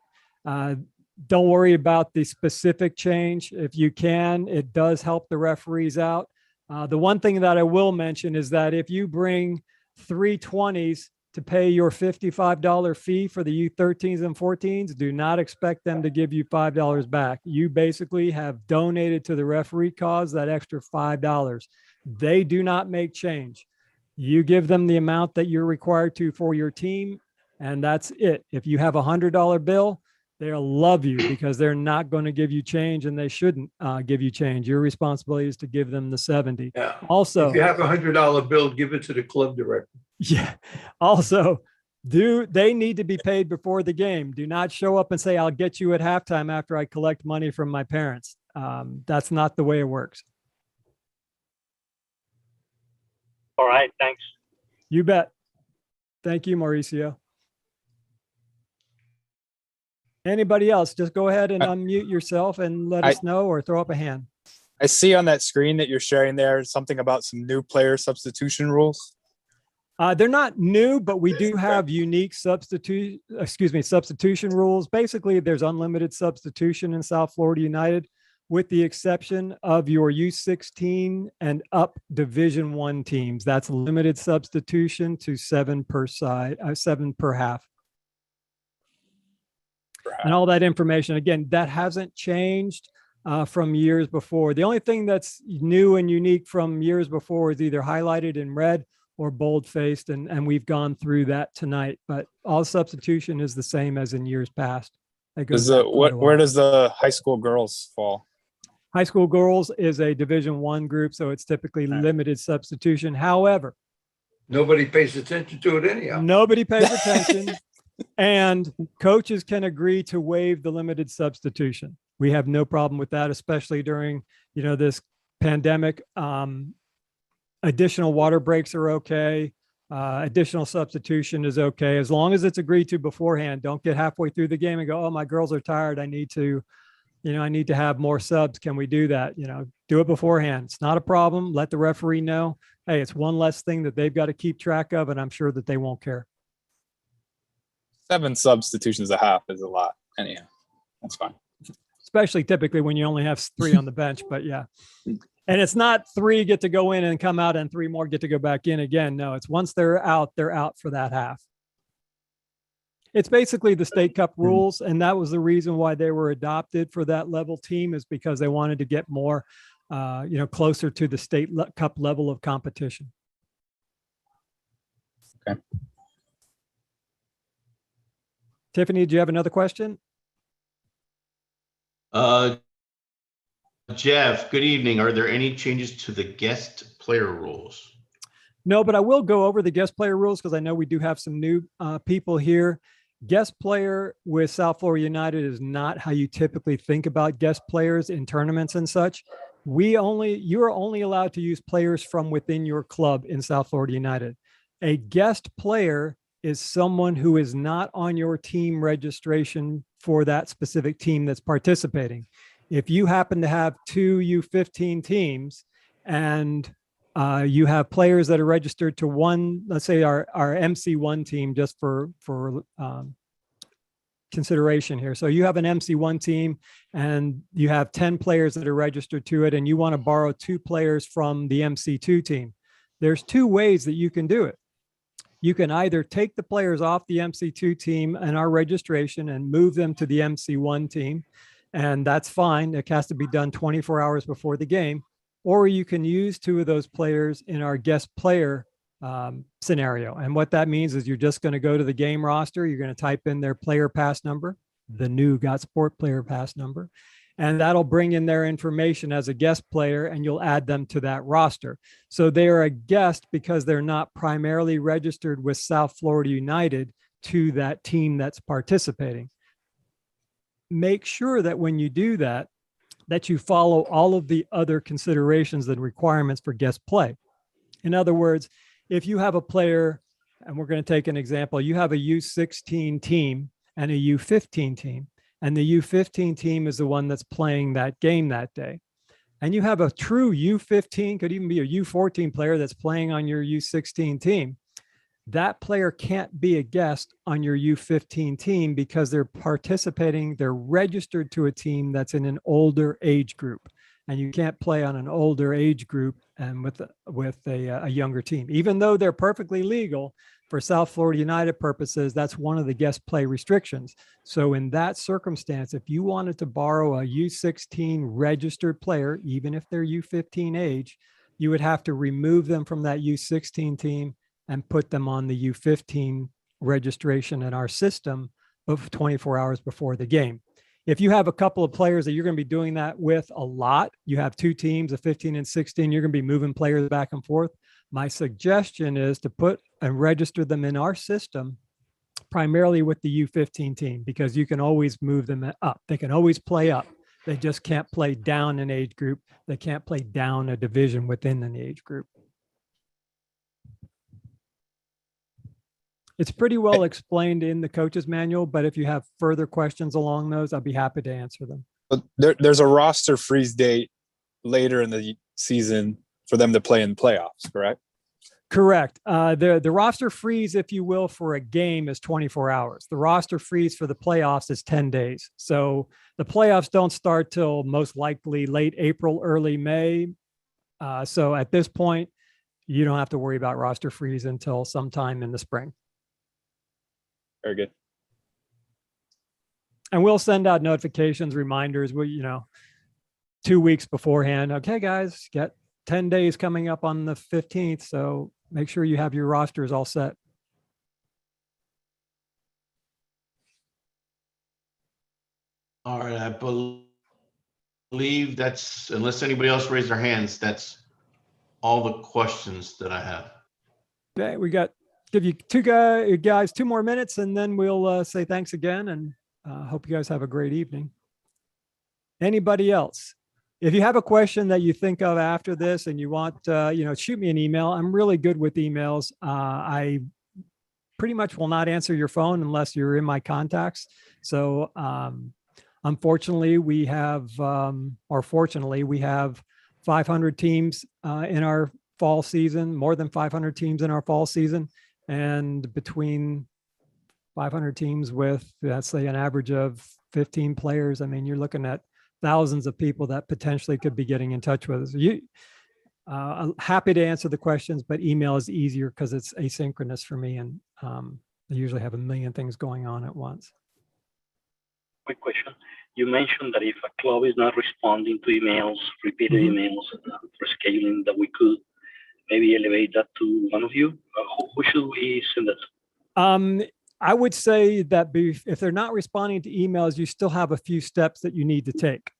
don't worry about the specific change. If you can, it does help the referees out. The one thing that I will mention is that if you bring 3 20s to pay your $55 fee for the U13s and 14s, do not expect them to give you $5 back. You basically have donated to the referee cause that extra $5. They do not make change. You give them the amount that you're required to for your team, and that's it. If you have a $100 bill, they'll love you because they're not going to give you change, and they shouldn't give you change. Your responsibility is to give them the 70. Yeah. Also, If you have $100 bill, give it to the club director. yeah. Also, they need to be paid before the game. Do not show up and say, I'll get you at halftime after I collect money from my parents. That's not the way it works. All right, thanks. You bet. Thank you, Mauricio. Anybody else? Just go ahead and unmute yourself and let us know or throw up a hand. I see on that screen that you're sharing there something about some new player substitution rules. They're not new, but we do have unique substitution rules. Basically, there's unlimited substitution in South Florida United, with the exception of your U16 and up Division I teams. That's limited substitution to 7 per side, 7 per half. And all that information, again, that hasn't changed from years before. The only thing that's new and unique from years before is either highlighted in red or bold-faced, and we've gone through that tonight. But all substitution is the same as in years past. Where does the high school girls fall? High school girls is a Division I group, so it's typically limited substitution. However, nobody pays attention to it anyhow. Nobody pays attention. And coaches can agree to waive the limited substitution. We have no problem with that, especially during, this pandemic. Additional water breaks are okay. Additional substitution is okay. As long as it's agreed to beforehand. Don't get halfway through the game and go, oh, my girls are tired. I need to have more subs. Can we do that? Do it beforehand. It's not a problem. Let the referee know, hey, it's one less thing that they've got to keep track of, and I'm sure that they won't care. 7 substitutions a half is a lot. Anyhow, that's fine. Especially typically when you only have 3 on the bench, but yeah. And it's not 3 get to go in and come out and 3 more get to go back in again. No, it's once they're out for that half. It's basically the state cup rules. And that was the reason why they were adopted for that level team, is because they wanted to get more, closer to the state cup level of competition. Okay. Tiffany, do you have another question? Jeff, good evening. Are there any changes to the guest player rules? No, but I will go over the guest player rules because I know we do have some new people here. Guest player with South Florida United is not how you typically think about guest players in tournaments and such. You are only allowed to use players from within your club in South Florida United. A guest player is someone who is not on your team registration for that specific team that's participating. If you happen to have 2 U15 teams and you have players that are registered to one, let's say our MC1 team, just for consideration here. So you have an MC1 team and you have 10 players that are registered to it, and you want to borrow 2 players from the MC2 team. There's 2 ways that you can do it. You can either take the players off the MC2 team and our registration and move them to the MC1 team, and that's fine. It has to be done 24 hours before the game. Or you can use 2 of those players in our guest player scenario. And what that means is you're just going to go to the game roster. You're going to type in their player pass number, the new Got Sport player pass number, and that'll bring in their information as a guest player, and you'll add them to that roster. So they are a guest because they're not primarily registered with South Florida United to that team that's participating. Make sure that when you do that, that you follow all of the other considerations and requirements for guest play. In other words, if you have a player, and we're going to take an example, you have a U16 team and a U15 team, and the U15 team is the one that's playing that game that day. And you have a true U15, could even be a U14 player that's playing on your U16 team. That player can't be a guest on your U15 team because they're participating, they're registered to a team that's in an older age group. And you can't play on an older age group and with a younger team. Even though they're perfectly legal for South Florida United purposes, that's one of the guest play restrictions. So in that circumstance, if you wanted to borrow a U16 registered player, even if they're U15 age, you would have to remove them from that U16 team and put them on the U15 registration in our system of 24 hours before the game. If you have a couple of players that you're going to be doing that with a lot, you have 2 teams, a 15 and 16, you're going to be moving players back and forth. My suggestion is to put and register them in our system primarily with the U15 team, because you can always move them up. They can always play up. They just can't play down an age group. They can't play down a division within an age group. It's pretty well explained in the coach's manual, but if you have further questions along those, I'd be happy to answer them. But there's a roster freeze date later in the season for them to play in playoffs, correct? Correct. The roster freeze, if you will, for a game is 24 hours. The roster freeze for the playoffs is 10 days. So the playoffs don't start till most likely late April, early May. So at this point, you don't have to worry about roster freeze until sometime in the spring. Very good. And we'll send out notifications, reminders, 2 weeks beforehand. Okay, guys, get 10 days coming up on the 15th. So make sure you have your rosters all set. All right, I believe that's, unless anybody else raised their hands, that's all the questions that I have. Okay, give you guys 2 more minutes, and then we'll say thanks again, and hope you guys have a great evening. Anybody else? If you have a question that you think of after this and you want, shoot me an email. I'm really good with emails. I pretty much will not answer your phone unless you're in my contacts. So unfortunately, we have, or fortunately, we have 500 teams in our fall season, more than 500 teams in our fall season. And between 500 teams with, let's say, an average of 15 players, I mean, you're looking at thousands of people that potentially could be getting in touch with us. I'm happy to answer the questions, but email is easier because it's asynchronous for me, and I usually have a million things going on at once. Quick question. You mentioned that if a club is not responding to emails, repeated emails for scheduling, that we could maybe elevate that to one of you. Who should we send that to? I would say that if they're not responding to emails, you still have a few steps that you need to take.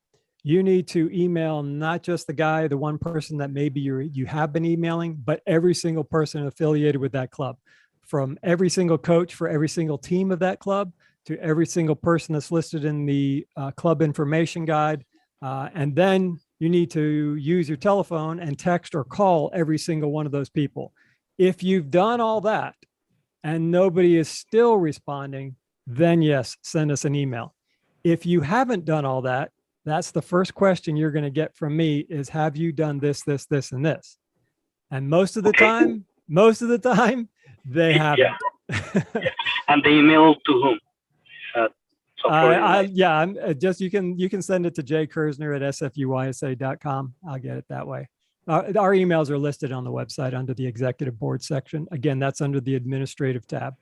You need to email not just the one person that maybe you have been emailing, but every single person affiliated with that club, from every single coach for every single team of that club to every single person that's listed in the club information guide. And then you need to use your telephone and text or call every single one of those people. If you've done all that and nobody is still responding, then yes, send us an email. If you haven't done all that, that's the first question you're going to get from me is, have you done this, this, this, and this? And most of the time, they haven't. Yeah. And the email to whom? You can send it to jkersner at sfuysa.com. I'll get it that way. Our emails are listed on the website under the executive board section. Again, that's under the administrative tab.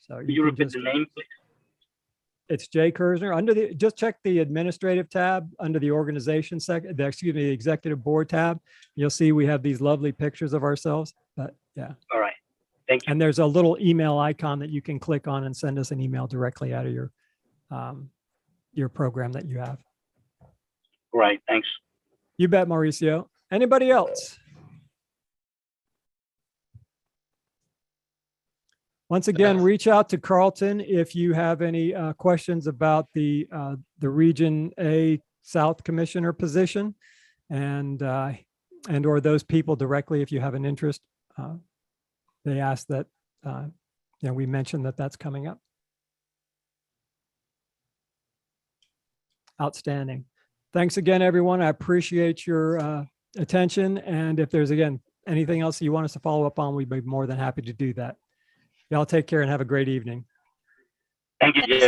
So you repeat the name, please? It's Jay Kersner. Just check the administrative tab under the organization section, the executive board tab. You'll see we have these lovely pictures of ourselves. But yeah. All right. Thank you. And there's a little email icon that you can click on and send us an email directly out of your program that you have. Right. Thanks. You bet, Mauricio. Anybody else? Once again, reach out to Carlton if you have any questions about the Region A South Commissioner position, and or those people directly if you have an interest. They ask that we mentioned that that's coming up. Outstanding. Thanks again, everyone. I appreciate your attention. And if there's, again, anything else you want us to follow up on, we'd be more than happy to do that. Y'all take care and have a great evening. Thank you, Jeff.